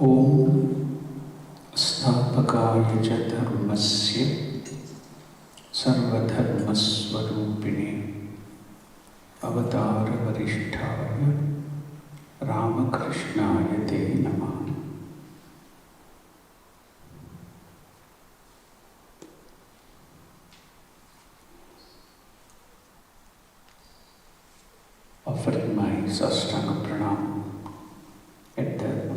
Om Sthapakaya Ch Dharmasya Sarvadharmasvarupine Avatara Varishtaya Ramakrishnaya Te Namah. Offering my Sastanga Pranam at the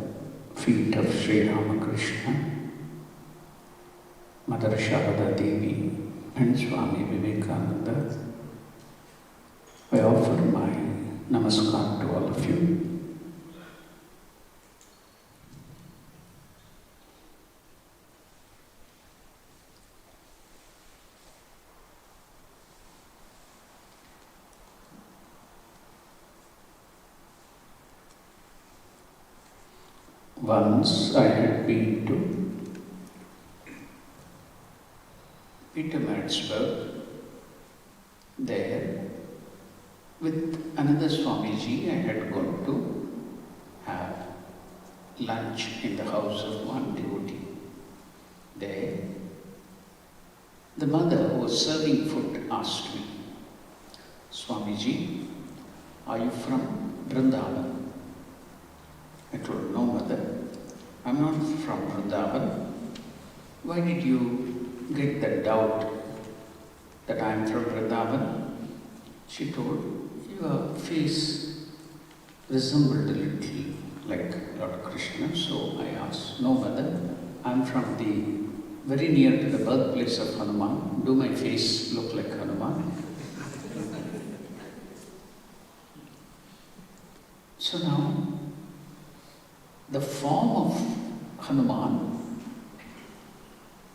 feet of Sri Ramakrishna, Mother Sharada Devi and Swami Vivekananda, I offer my namaskar to all of you. Once I had been to Petermarsburg. There, with another Swamiji, I had gone to have lunch in the house of one devotee. There, the mother who was serving food asked me, "Swamiji, are you from Vrindavan?" I told, "No, mother, I'm not from Vrindavan. Why did you get the doubt that I'm from Vrindavan?" She told, "Your face resembled a little like Lord Krishna." So I asked, "No, mother, I'm from the very near to the birthplace of Hanuman. Do my face look like Hanuman?" So now, the form of Hanuman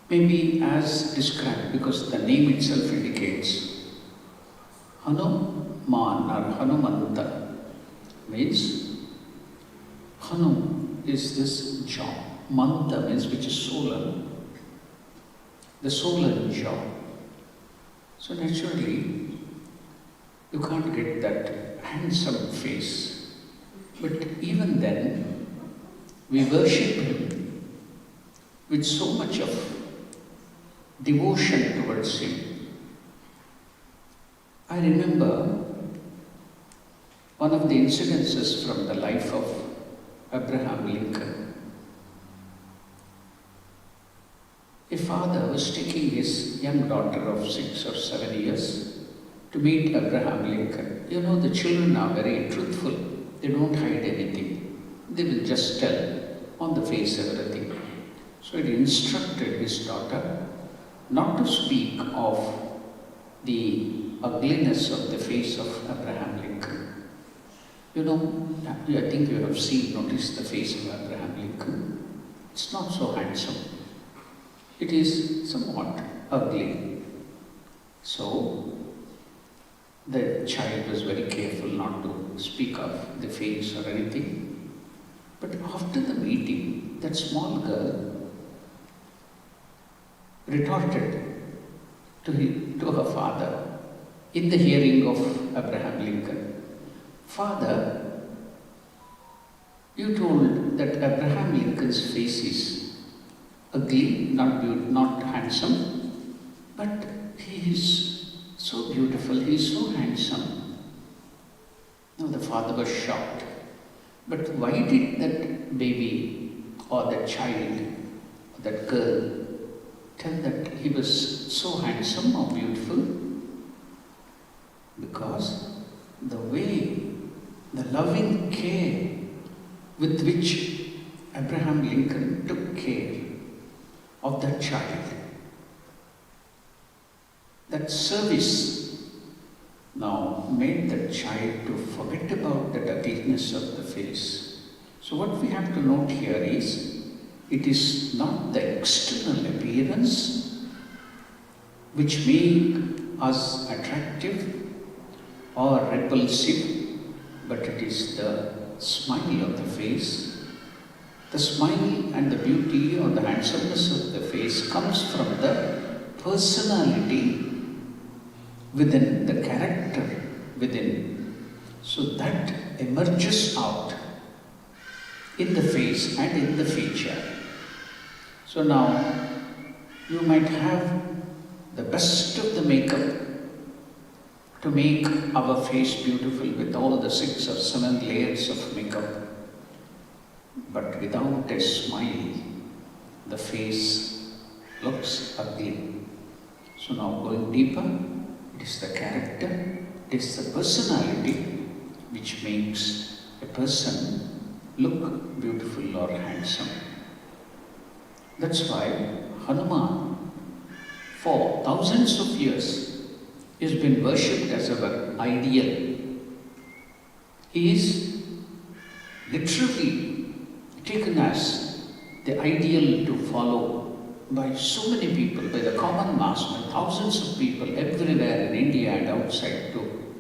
may be as described, because the name itself indicates Hanuman or Hanumanta means Hanu is this jaw, Manta means which is solar, the solar jaw. So naturally, you can't get that handsome face. But even then, we worship him with so much of devotion towards him. I remember one of the incidences from the life of Abraham Lincoln. A father was taking his young daughter of 6 or 7 years to meet Abraham Lincoln. You know, the children are very truthful. They don't hide anything. They will just tell on the face everything. So he instructed his daughter not to speak of the ugliness of the face of Abraham Lincoln. You know, I think you have noticed the face of Abraham Lincoln. It's not so handsome. It is somewhat ugly. So the child was very careful not to speak of the face or anything. But after the meeting, that small girl retorted to her father in the hearing of Abraham Lincoln, "Father, you told that Abraham Lincoln's face is ugly, not handsome, but he is so beautiful, he is so handsome." Now the father was shocked. But why did that baby or that child, or that girl, tell that he was so handsome or beautiful? Because the way, the loving care with which Abraham Lincoln took care of that child, that service now made the child to forget about the ugliness of the face. So what we have to note here is, it is not the external appearance which make us attractive or repulsive, but it is the smile of the face. The smile and the beauty or the handsomeness of the face comes from the personality within, the character within. So that emerges out in the face and in the feature. So now you might have the best of the makeup to make our face beautiful with all the 6 or 7 layers of makeup. But without a smile, the face looks ugly. So now going deeper, it is the character, it is the personality which makes a person look beautiful or handsome. That's why Hanuman, for thousands of years, has been worshipped as our ideal. He is literally taken as the ideal to follow by so many people, by the common mass, by thousands of people everywhere in India and outside too.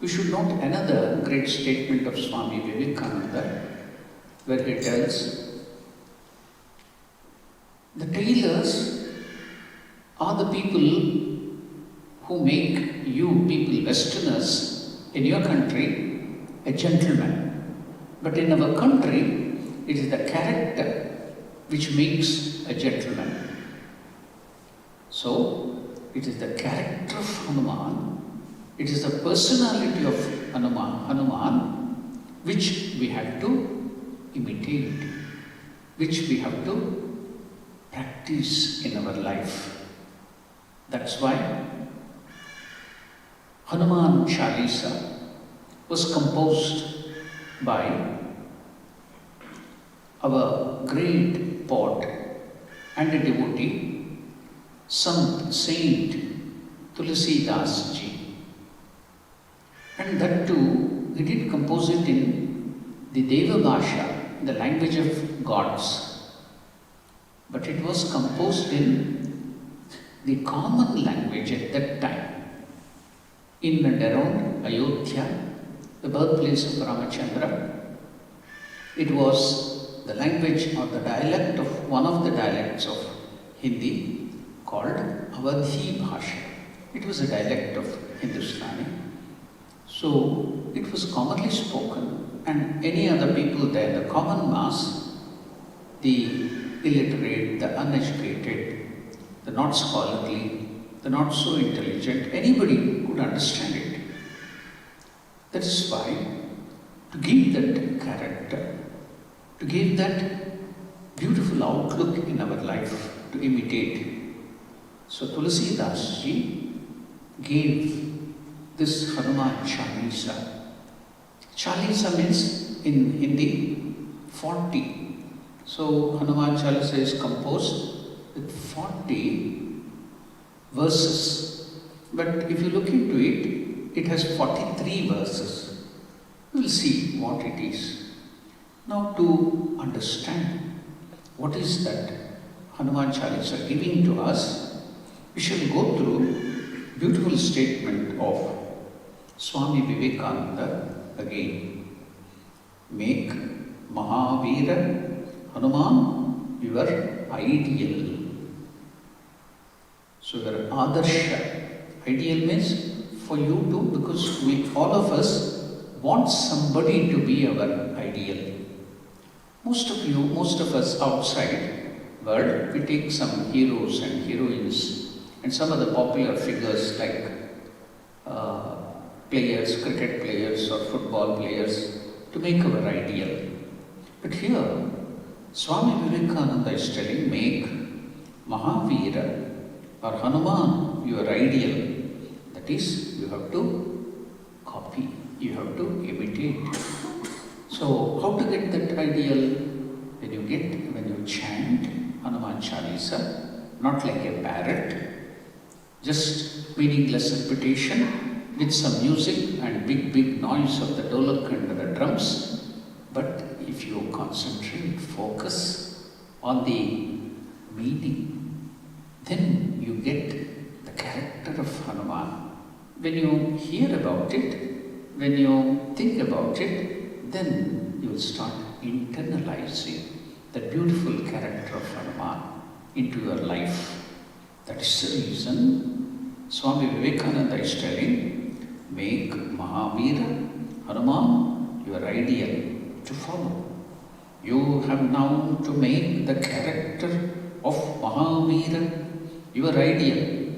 We should note another great statement of Swami Vivekananda, where he tells, the tailors are the people who make you people, Westerners, in your country, a gentleman. But in our country, it is the character which makes a gentleman. So, it is the character of Hanuman, it is the personality of Hanuman, which we have to imitate, which we have to practice in our life. That's why Hanuman Chalisa was composed by our great poet and a devotee, Saint Tulsidas ji. And that too, he did compose it in the Deva Bhasha, the language of gods. But it was composed in the common language at that time. In and around Ayodhya, the birthplace of Ramachandra, it was the language or the dialect of one of the dialects of Hindi called Awadhi Bhasha. It was a dialect of Hindustani. So it was commonly spoken, and any other people there, the common mass, the illiterate, the uneducated, the not scholarly, the not so intelligent, anybody could understand it. That is why, to give that character, to give that beautiful outlook in our life, to imitate. So Tulsidas ji gave this Hanuman Chalisa. Chalisa means in Hindi 40. So Hanuman Chalisa is composed with 40 verses. But if you look into it, it has 43 verses. We will see what it is. Now to understand what is that Hanuman Chalisa giving to us, we shall go through beautiful statement of Swami Vivekananda again. Make Mahavira Hanuman your ideal. So your Adarsha. Ideal means for you to, because we all of us want somebody to be our ideal. Most of us outside world, we take some heroes and heroines and some of the popular figures like players, cricket players or football players to make our ideal. But here, Swami Vivekananda is telling, make Mahavira or Hanuman your ideal. That is, you have to copy, you have to imitate. So, how to get that ideal? When you chant Hanuman Chalisa, not like a parrot, just meaningless repetition with some music and big noise of the dolak and the drums. But if you concentrate, focus on the meaning, then you get the character of Hanuman. When you hear about it, when you think about it, then you will start internalizing the beautiful character of Hanuman into your life. That is the reason Swami Vivekananda is telling, make Mahavira, Hanuman, your ideal. to follow. You have now to make the character of Mahavira your ideal.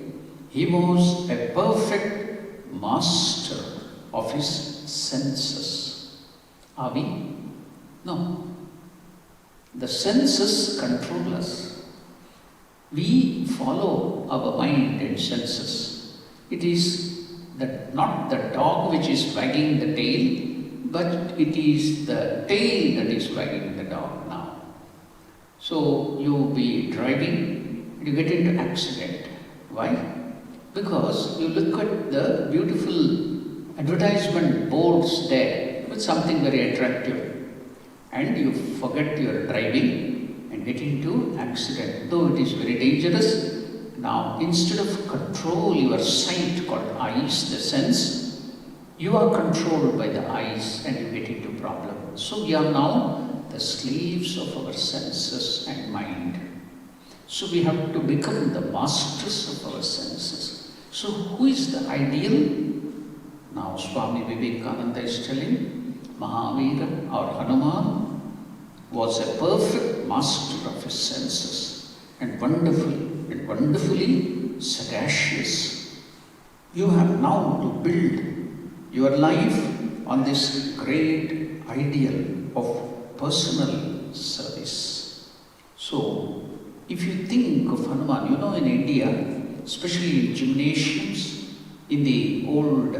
He was a perfect master of his senses. Are we? No. The senses control us. We follow our mind and senses. It is not the dog which is wagging the tail, but it is the tail that is wagging the dog now. So you be driving and you get into accident. Why? Because you look at the beautiful advertisement boards there with something very attractive, and you forget your driving and get into accident. Though it is very dangerous, now instead of control your sight called eyes, the sense, you are controlled by the eyes and you get into problem. So we are now the slaves of our senses and mind. So we have to become the masters of our senses. So who is the ideal? Now Swami Vivekananda is telling, Mahavira or Hanuman was a perfect master of his senses and wonderfully sagacious. You have now to build your life on this great ideal of personal service. So, if you think of Hanuman, in India, especially in gymnasiums, in the old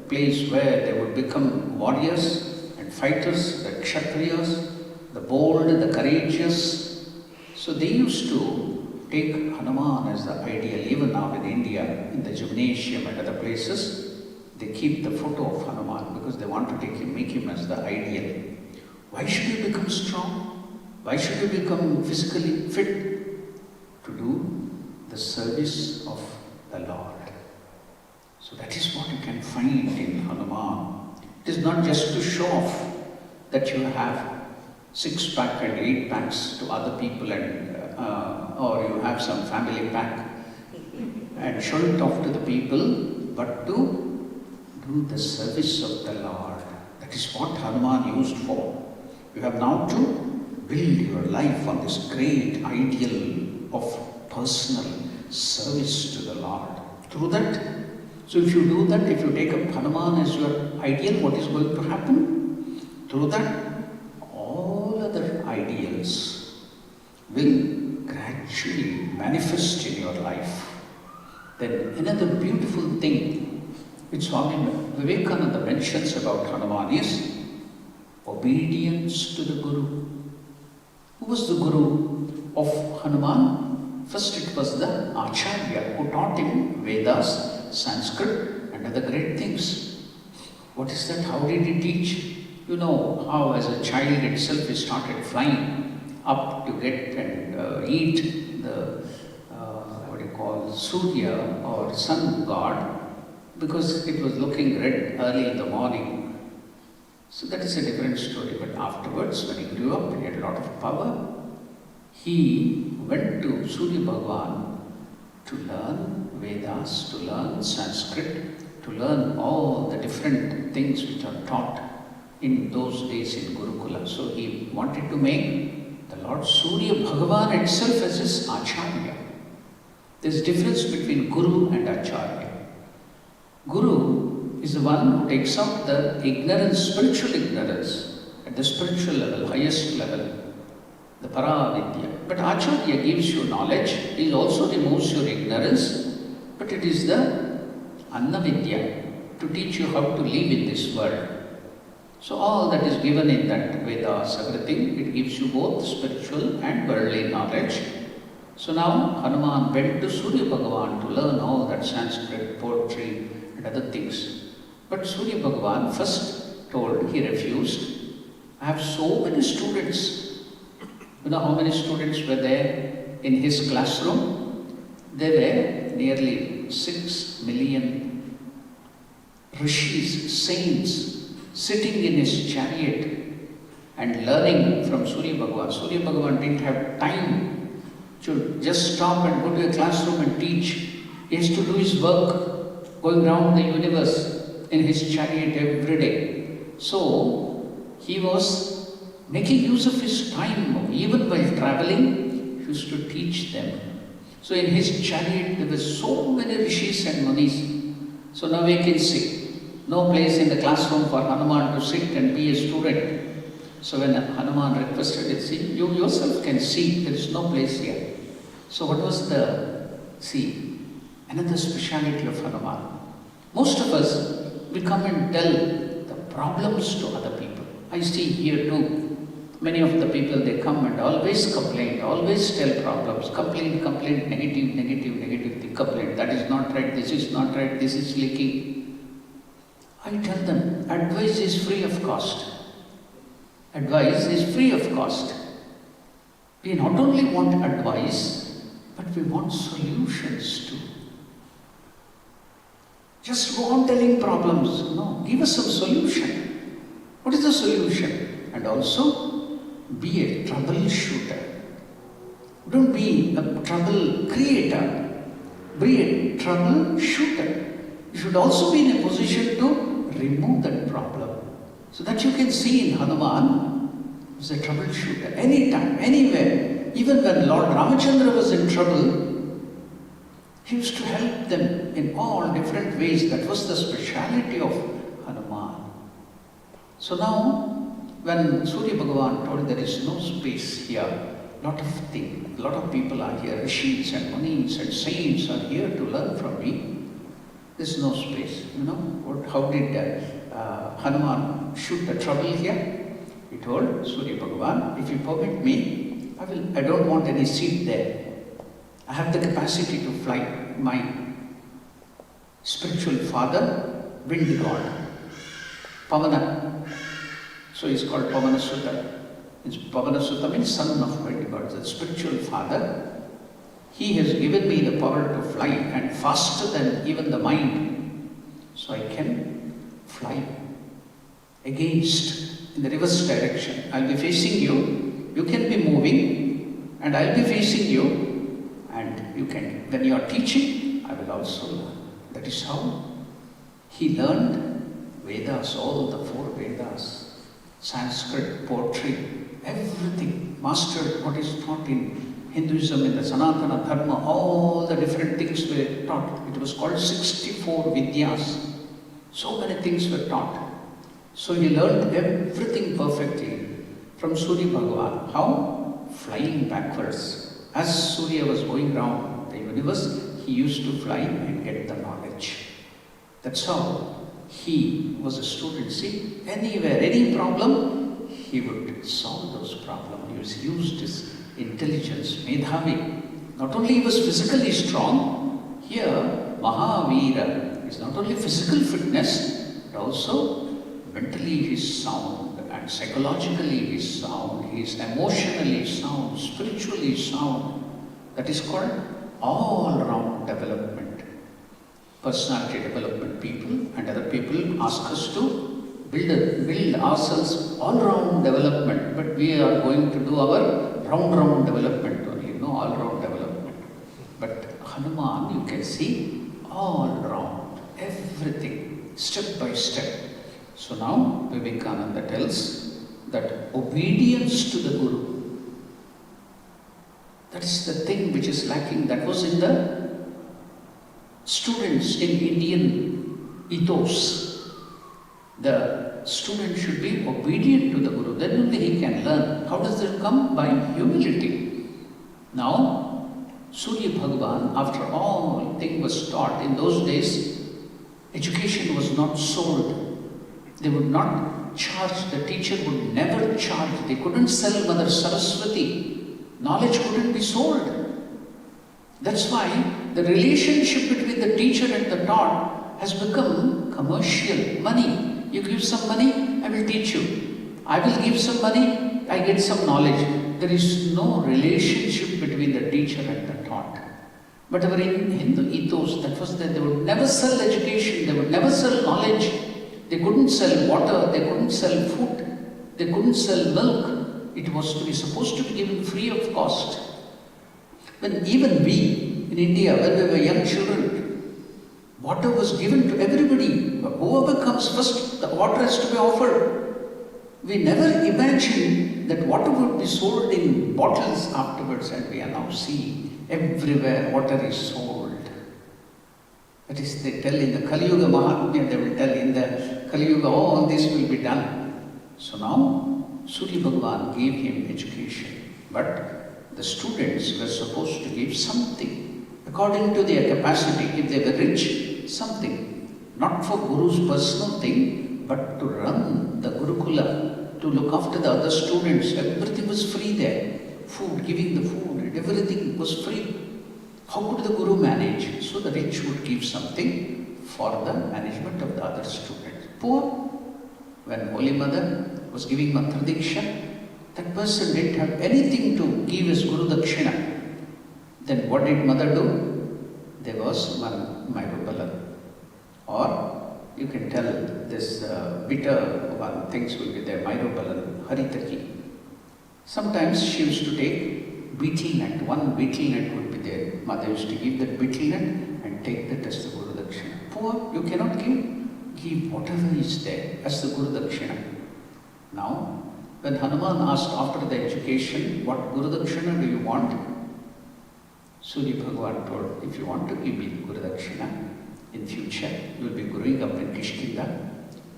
place where they would become warriors and fighters, the Kshatriyas, the bold, the courageous. So they used to take Hanuman as the ideal. Even now in India, in the gymnasium and other places, they keep the photo of Hanuman because they want to make him as the ideal. Why should you become strong? Why should you become physically fit? To do the service of the Lord. So that is what you can find in Hanuman. It is not just to show off that you have 6-pack and 8-packs to other people, and or you have some family pack and show it off to the people, but to do the service of the Lord. That is what Hanuman used for. You have now to build your life on this great ideal of personal service to the Lord. Through that, so if you do that, if you take up Hanuman as your ideal, what is going to happen? Through that, all other ideals will gradually manifest in your life. Then another beautiful thing which Swami Vivekananda mentions about Hanuman is obedience to the Guru. Who was the Guru of Hanuman? First it was the Acharya who taught him Vedas, Sanskrit and other great things. What is that? How did he teach? You know how as a child itself he started flying up to get and eat the Surya or sun god, because it was looking red early in the morning. So that is a different story. But afterwards, when he grew up, he had a lot of power. He went to Surya Bhagavan to learn Vedas, to learn Sanskrit, to learn all the different things which are taught in those days in Gurukula. So he wanted to make the Lord Surya Bhagavan itself as his Acharya. There is difference between Guru and Acharya. Guru is the one who takes out the ignorance, spiritual ignorance, at the spiritual level, highest level, the Paravidya. But Acharya gives you knowledge. He also removes your ignorance, but it is the Annavidya to teach you how to live in this world. So all that is given in that Vedas, everything, it gives you both spiritual and worldly knowledge. So now Hanuman went to Surya Bhagavan to learn all that Sanskrit, poetry and other things. But Surya Bhagavan first told, he refused. I have so many students. You know how many students were there in his classroom? There were nearly 6 million rishis, saints, sitting in his chariot and learning from Surya Bhagavan. Surya Bhagavan didn't have time to just stop and go to a classroom and teach. He has to do his work, going around the universe in his chariot every day. So he was making use of his time, even while traveling, he used to teach them. So in his chariot, there were so many rishis and munis. So now we can see, no place in the classroom for Hanuman to sit and be a student. So when Hanuman requested it, see, you yourself can see, there is no place here. So what was another speciality of Hanuman? Most of us, we come and tell the problems to other people. I see here too. Many of the people, they come and always complain, always tell problems, complain, negative, they complain. That is not right, this is not right, this is leaking. I tell them, advice is free of cost. Advice is free of cost. We not only want advice, but we want solutions too. Just go on telling problems. No, give us some solution. What is the solution? And also, be a troubleshooter. Don't be a trouble creator. Be a troubleshooter. You should also be in a position to remove that problem. So that you can see in Hanuman, he was a troubleshooter. Anytime, anywhere. Even when Lord Ramachandra was in trouble, he used to help them in all different ways. That was the speciality of Hanuman. So now, when Surya Bhagavan told there is no space here, lot of people are here, rishis and munis and saints are here to learn from me. There's no space. How did Hanuman shoot the trouble here? He told Surya Bhagavan, if you permit me, I don't want any seat there. I have the capacity to fly. My spiritual father, wind god, Pavana. So he's called Pavana Sutta. Pavana Sutta means son of wind god, the spiritual father. He has given me the power to fly and faster than even the mind. So I can fly against, in the reverse direction. I'll be facing you, you can be moving, and I'll be facing you, and you can, when you are teaching, I will also learn. That is how he learned Vedas, all the 4 Vedas. Sanskrit, poetry, everything, mastered what is taught in Hinduism, in the Sanatana Dharma, all the different things were taught. It was called 64 Vidyas. So many things were taught. So he learned everything perfectly from Surya Bhagavan. How? Flying backwards. As Surya was going round the universe, he used to fly and get the knowledge. That's how he was a student. See, anywhere, any problem, he would solve those problems. He used his intelligence, Medhavi. Not only he was physically strong, here Mahavira is not only physical fitness, but also mentally he is sound, and psychologically he is sound, he is emotionally sound, spiritually sound. That is called all-round development. Personality development people and other people ask us to build ourselves all-round development, but we are going to do our round development only, no all-round development. But Hanuman, you can see all-round, everything, step by step. So now Vivekananda tells that obedience to the Guru, that is the thing which is lacking. That was in the students in Indian ethos. The student should be obedient to the Guru, then only he can learn. How does that come? By humility. Now, Surya Bhagavan, after all thing was taught, in those days, education was not sold. They would not charge, the teacher would never charge. They couldn't sell Mother Saraswati. Knowledge couldn't be sold. That's why the relationship between the teacher and the taught has become commercial. Money. You give some money, I will teach you. I will give some money, I get some knowledge. There is no relationship between the teacher and the taught. But our Hindu ethos, that was that they would never sell education, they would never sell knowledge. They couldn't sell water, they couldn't sell food, they couldn't sell milk. It was to be supposed to be given free of cost. When even we in India, when we were young children, water was given to everybody. Whoever comes first, the water has to be offered. We never imagined that water would be sold in bottles afterwards, and we are now seeing everywhere water is sold. That is, they tell in the Kali Yuga Mahatmya, they will tell in the Kali Yuga, all this will be done. So now, Surya Bhagavan gave him education, but the students were supposed to give something, according to their capacity. If they were rich, something, not for Guru's personal thing, but to run the Gurukula, to look after the other students. Everything was free there. Food, giving the food, everything was free. How could the Guru manage? So the rich would give something for the management of the other students. Poor, when Holy Mother was giving Mantra Diksha, that person didn't have anything to give as Guru Dakshina. Then what did Mother do? There was one Myrobalan. Or you can tell this bitter one, things will be there, Myrobalan, Haritaki. Sometimes she used to take beetle nut, one beetle nut would be there. Mother used to give that beetle nut and take that as the Guru Dakshina. Poor, you cannot give whatever is there as the Guru Dakshina. Now, when Hanuman asked after the education, what Guru Dakshina do you want? Surya Bhagavan told, if you want to give me Guru Dakshina, in future you will be growing up in Kishkinda.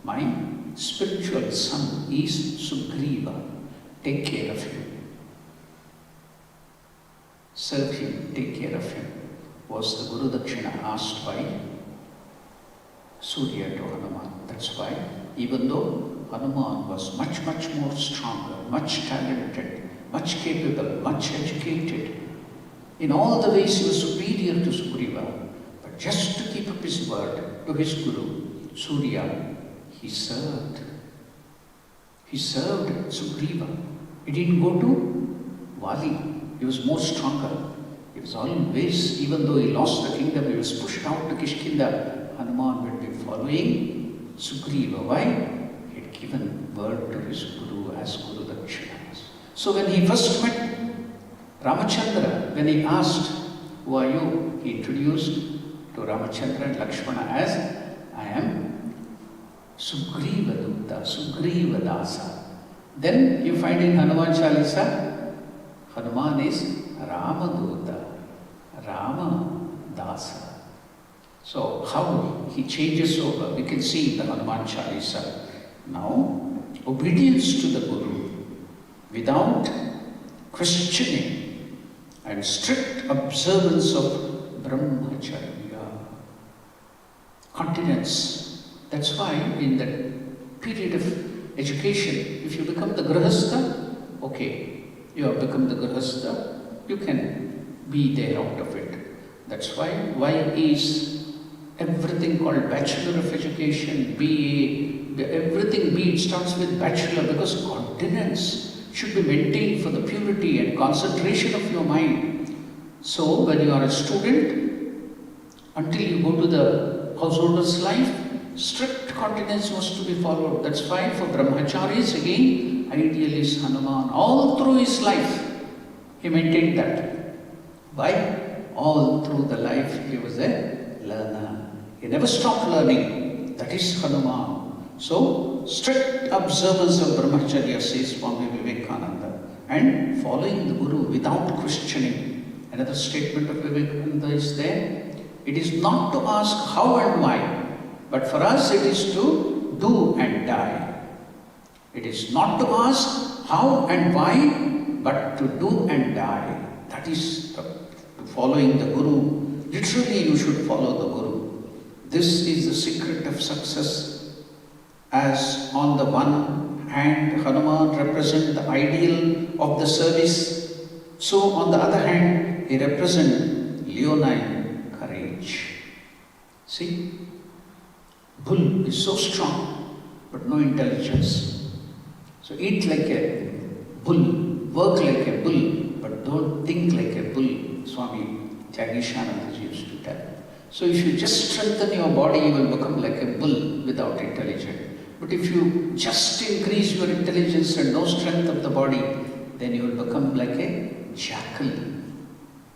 My spiritual son is Sugriva. Take care of him. Serve him, take care of him, was the Guru Dakshina asked by Surya to Hanuman. That's why, even though Hanuman was much more stronger, much talented, much capable, much educated, in all the ways he was superior to Sugriva, but just to keep up his word to his Guru, Surya, he served. He served Sugriva. He didn't go to Vali. He was more stronger. He was always, even though he lost the kingdom, he was pushed out to Kishkinda. Hanuman would be following Sugriva. Why? He had given word to his Guru as Guru Dakshina. So when he first met Ramachandra, when he asked, who are you? He introduced to Ramachandra and Lakshmana as, I am Sugriva Dutta, Sugriva Dasa. Then you find in Hanuman Chalisa, Hanuman is Ramaduta, Rama Dasa. So how he changes over, we can see in the Hanuman Chalisa. Now, obedience to the Guru without questioning and strict observance of Brahmacharya. Continence. That's why in that period of education, if you become the Grihastha, okay, you have become the Grihastha, you can be there out of it. That's why is everything called Bachelor of Education, BA, everything B, it starts with Bachelor, because continence should be maintained for the purity and concentration of your mind. So when you are a student, until you go to the householder's life, strict continence was to be followed. That's why for brahmacharis, again, ideal is Hanuman. All through his life, he maintained that. Why? All through the life, he was a learner. He never stopped learning. That is Hanuman. So, strict observance of brahmacharya, says Swami Vivekananda, and following the Guru without questioning. Another statement of Vivekananda is there. It is not to ask how and why, but for us it is to do and die. It is not to ask how and why, but to do and die. That is following the Guru. Literally you should follow the Guru. This is the secret of success. As on the one hand, Hanuman represents the ideal of the service, so on the other hand, he represents leonine courage. See, bull is so strong, but no intelligence. So eat like a bull, work like a bull, but don't think like a bull, Swami Jagishanandaji used to tell. So if you just strengthen your body, you will become like a bull without intelligence. But if you just increase your intelligence and no strength of the body, then you will become like a jackal,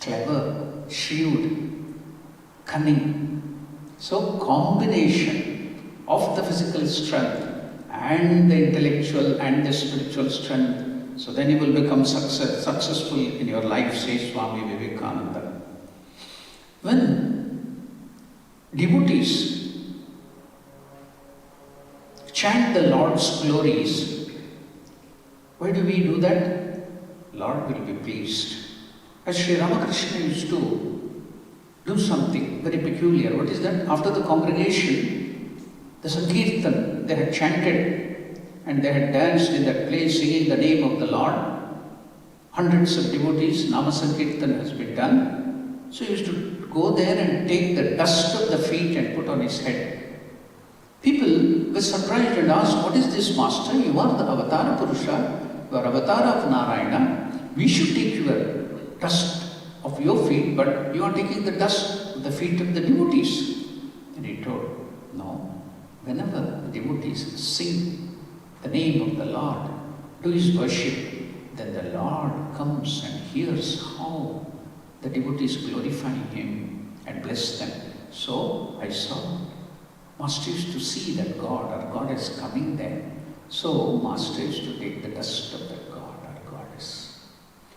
clever, shrewd, cunning. So combination of the physical strength and the intellectual and the spiritual strength So then you will become successful in your life, says Swami Vivekananda. When devotees chant the Lord's glories, why do we do that? Lord will be pleased. As Sri Ramakrishna used to do something very peculiar. What is that? After the congregation, the Sankirtan, they had chanted and they had danced in that place singing the name of the Lord. Hundreds of devotees, Nama Sankirtan has been done. So he used to go there and take the dust of the feet and put on his head. People were surprised and asked, what is this, Master? You are the Avatara Purusha, you are Avatara of Narayana. We should take your dust of your feet, but you are taking the dust of the feet of the devotees. And he told, no, whenever the devotees sing the name of the Lord, do his worship, then the Lord comes and hears how the devotees glorifying him and bless them. So I saw, Master used to see that God or Goddess coming there. So Master used to take the dust of that God or Goddess.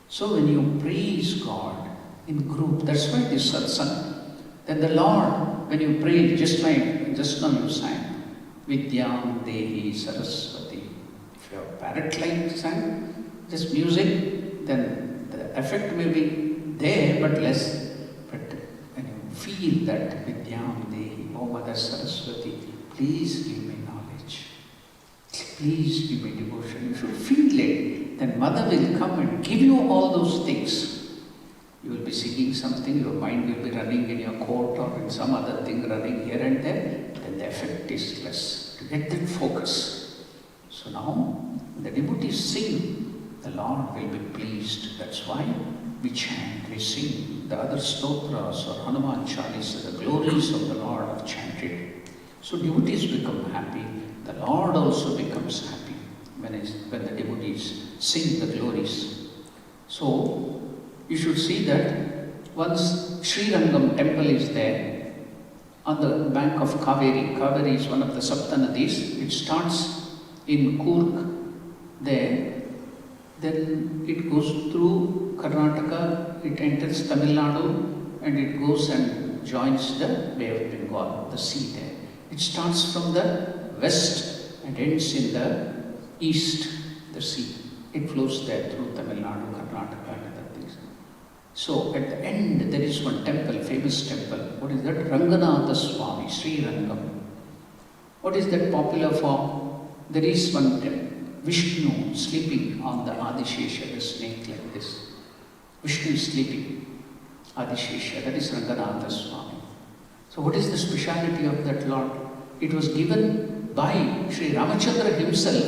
So when you praise God in group, that's why this satsang, then the Lord, when you pray, just now you sang, Vidyam Dehi Saraswati. If you have parrot-like sang, just music, then the effect may be there but less. But when you feel that Vidyam Dehi, O Mother Saraswati, please give me knowledge. Please give me devotion. You should feel it. Then Mother will come and give you all those things. You will be singing something, your mind will be running in your court or in some other thing running here and there, then the effect is less. To get that focus. So now, when the devotees sing, the Lord will be pleased. That's why we chant, we sing. The other stotras or Hanuman Chalisa, the glories of the Lord are chanted. So devotees become happy. The Lord also becomes happy when the devotees sing the glories. So, you should see that once Sri Rangam temple is there on the bank of Kaveri. Kaveri is one of the Sapta Nadis. It starts in Coorg there, then it goes through Karnataka, it enters Tamil Nadu and it goes and joins the Bay of Bengal, the sea there. It starts from the west and ends in the east, the sea. It flows there through Tamil Nadu, Karnataka and other things. So at the end there is one temple, famous temple. What is that? Ranganatha Swami, Sri Rangam. What is that popular for? There is one Vishnu sleeping on the Adishesha, the snake like this. Vishnu is sleeping, Adishesha, that is Ranganatha Swami. So what is the speciality of that Lord? It was given by Sri Ramachandra himself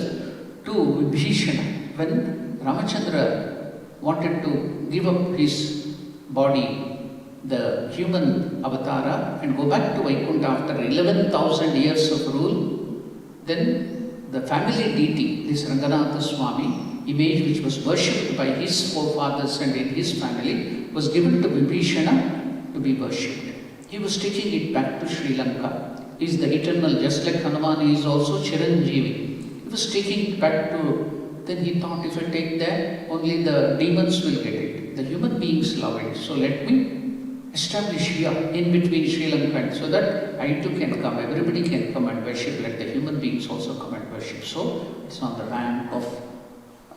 to Vibhishana. When Ramachandra wanted to give up his body, the human avatara, and go back to Vaikuntha after 11,000 years of rule, then the family deity, this Ranganatha Swami, image which was worshipped by his forefathers and in his family, was given to Vibhishana to be worshipped. He was taking it back to Sri Lanka. He is the eternal, just like Hanuman, he is also Chiranjeevi. He was taking it back to, then he thought, if I take that, only the demons will get it. The human beings love it. So let me establish here in between Sri Lanka so that I too can come, everybody can come and worship, let the human beings also come and worship. So it's on the bank of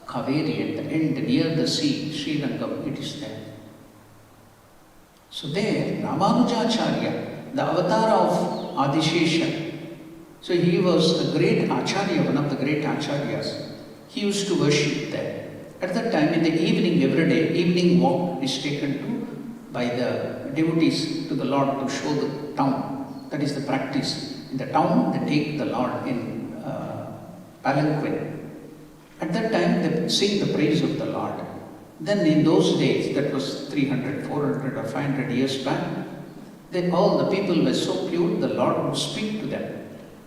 Kaveri at the end, near the sea, Sri Rangam, it is there. So there, Ramanujacharya, the avatar of Adishesha, so he was a great Acharya, one of the great Acharyas. He used to worship there. At that time, in the evening, every day, evening walk is taken to by the devotees to the Lord to show the town. That is the practice. In the town, they take the Lord in palanquin. At that time, they sing the praise of the Lord. Then in those days, that was 300, 400 or 500 years back, then all the people were so pure, the Lord would speak to them.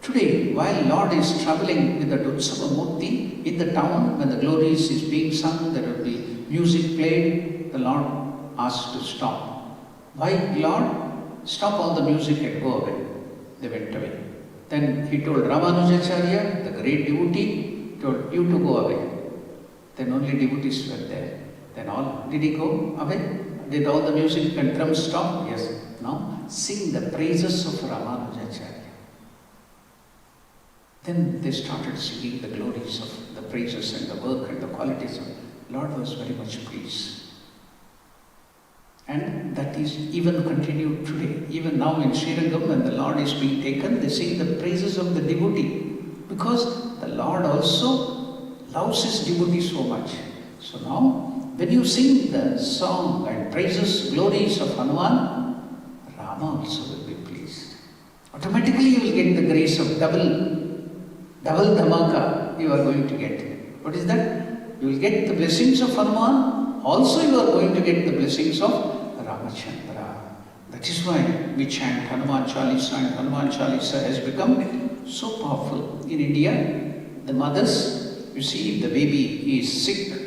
Today, while Lord is traveling with the Dutsava Murti in the town, when the glories is being sung, there will be music played, the Lord asked to stop. Why, Lord? Stop all the music and go away. They went away. Then he told Ramanujacharya, the great devotee, told you to go away. Then only devotees were there. Then all, did he go away? Did all the music and drums stop? Yes. Now sing the praises of Ramanujacharya. Then they started singing the glories of the praises and the work and the qualities of Lord was very much pleased. And that is even continued today. Even now in Srirangam, when the Lord is being taken, they sing the praises of the devotee. Because the Lord also loves his devotee so much. So now, when you sing the song and praises, glories of Hanuman, Rama also will be pleased. Automatically you will get the grace of double dhamaka you are going to get. What is that? You will get the blessings of Hanuman, also you are going to get the blessings of Ramachandra. That is why we chant Hanuman Chalisa, and Hanuman Chalisa has become so powerful. In India, the mothers, you see, if the baby is sick,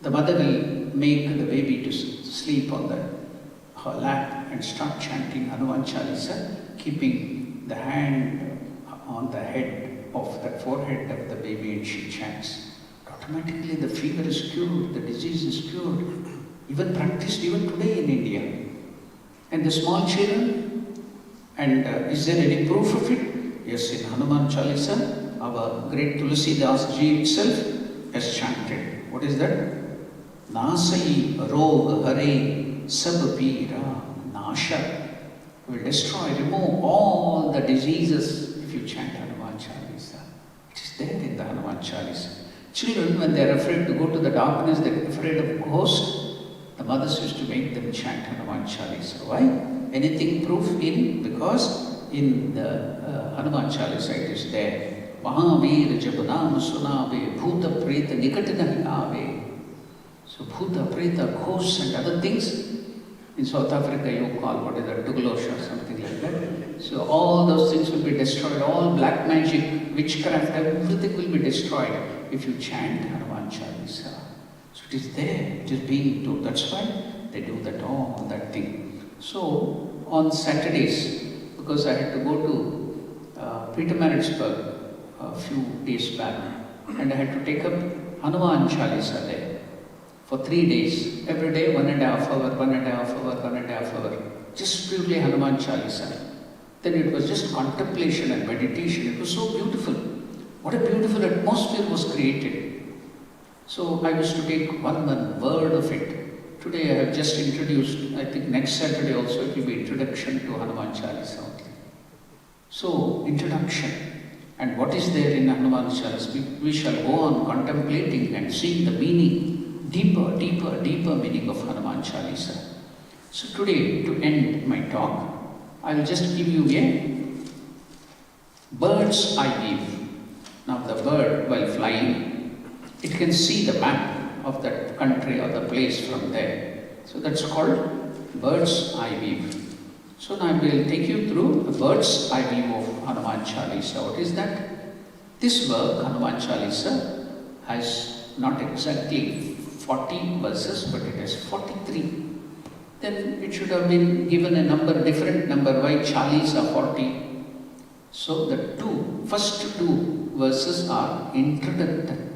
the mother will make the baby to sleep on her lap and start chanting Hanuman Chalisa, keeping the hand on the head of the forehead of the baby, and she chants. Automatically the fever is cured, the disease is cured, even practiced even today in India. And the small children, and is there any proof of it? Yes, in Hanuman Chalisa, our great Tulsi Das Ji itself has chanted. What is that? Nasai rog hare sab pira nasha. Will destroy, remove all the diseases if you chant Hanuman Chalisa. It is there in the Hanuman Chalisa. Children, when they are afraid to go to the darkness, they are afraid of ghosts, the mothers used to make them chant Hanuman Chalisa. Why? Anything proof in? Because in the Hanuman Chalisa it is there. Mahavir Jabunam Sunave Bhuta Preta Nikatinahi Ave. So Bhuta, Preta, ghosts and other things. In South Africa you call, what is that, Tuglosh or something like that. So all those things will be destroyed. All black magic, witchcraft, everything will be destroyed if you chant Hanuman Chalisa. So it is there, it is being told. That's why they do that, all that thing. So on Saturdays, because I had to go to Petermaritzburg a few days back, and I had to take up Hanuman Chalisa there for 3 days. Every day 1.5 hour, 1.5 hour, 1.5 hour. Just purely Hanuman Chalisa. Then it was just contemplation and meditation. It was so beautiful. What a beautiful atmosphere was created. So I was to take one word of it. Today I have just introduced, I think next Saturday also it will be introduction to Hanuman Chalisa only. So, introduction. And what is there in Hanuman Chalisa? We shall go on contemplating and seeing the meaning, deeper meaning of Hanuman Chalisa. So today, to end my talk, I will just give you a bird's eye view. Now the bird, while flying, it can see the map of that country or the place from there. So that's called bird's eye view. So now I will take you through a bird's eye view of Hanuman Chalisa. What is that? This work, Hanuman Chalisa, has not exactly 40 verses, but it has 43. Then it should have been given a number, different number. Why Chalisa 40? So the first two verses are introductory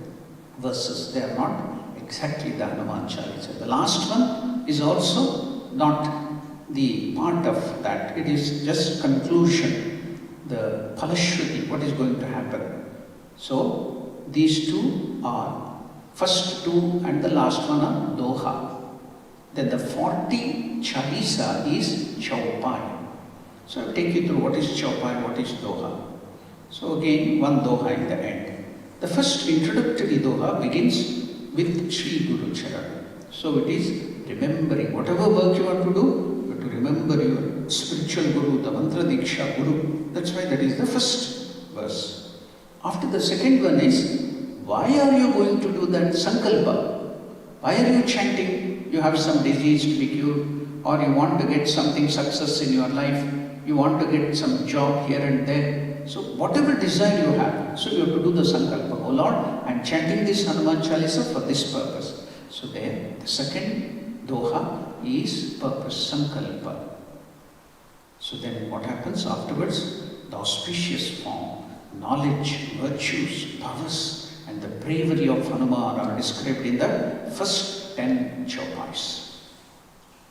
verses. They are not exactly the Hanuman Chalisa. The last one is also not the part of that. It is just conclusion, the Palashruti, what is going to happen. So these two are, first two and the last one are Doha. Then the 40 Chalisa is Chaupai. So I will take you through what is Chaupai, what is Doha. So again, one Doha in the end. The first introductory Doha begins with Sri Guru Charan. So it is remembering, whatever work you want to do, you have to remember your spiritual Guru, the Mantra Diksha Guru. That's why that is the first verse. After the second one is, why are you going to do that Sankalpa? Why are you chanting? You have some disease to be cured, or you want to get something success in your life, you want to get some job here and there. So whatever desire you have, so you have to do the Sankalpa. Oh Lord, I am chanting this Hanuman Chalisa for this purpose. So there, the second Doha is purpose, Sankalpa. So then what happens afterwards? The auspicious form, knowledge, virtues, powers, and the bravery of Hanuman are described in the first 10 chaupais.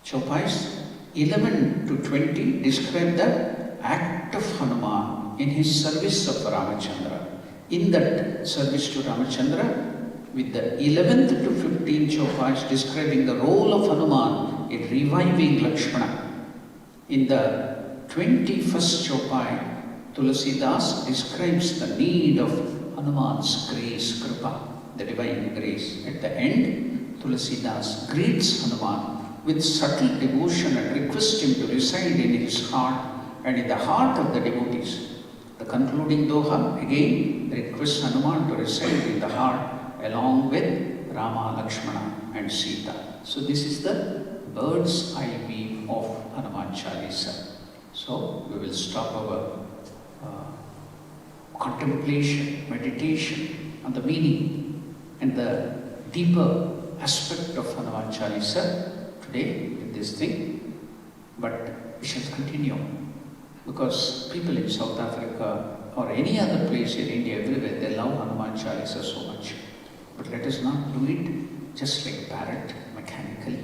Chaupais 11 to 20 describe the act of Hanuman in his service of Ramachandra. In that service to Ramachandra, with the 11th to 15th chaupais describing the role of Hanuman in reviving Lakshmana. In the 21st chaupai, Tulasidas describes the need of Hanuman's grace, Kripa, the divine grace. At the end, Tulasidas greets Hanuman with subtle devotion and requests him to reside in his heart and in the heart of the devotees. The concluding doha again requests Hanuman to reside in the heart along with Rama, Lakshmana and Sita. So this is the bird's eye view of Hanuman Chalisa. So we will stop our contemplation, meditation on the meaning and the deeper aspect of Hanuman Chalisa today in this thing. But we shall continue because people in South Africa or any other place in India, everywhere, they love Hanuman Chalisa so much. But let us not do it just like parrot, mechanically.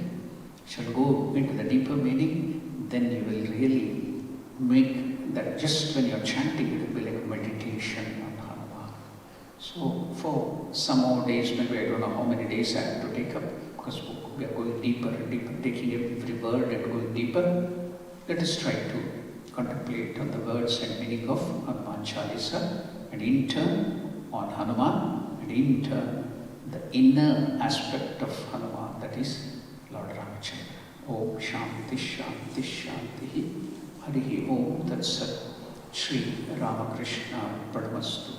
Shall go into the deeper meaning, then you will really make that just when you're chanting, it will be like a meditation on Hanuman. So for some more days, maybe I don't know how many days I have to take up, because we are going deeper and deeper, taking every word and going deeper. Let us try to contemplate on the words and meaning of Hanuman Chalisa, and in turn on Hanuman, and in turn the inner aspect of Hanuman, that is Lord Ramachandra. Om Shanti Shanti Shanti. Harihi Om Tat Sat. Shri Ramakrishna Padmastu.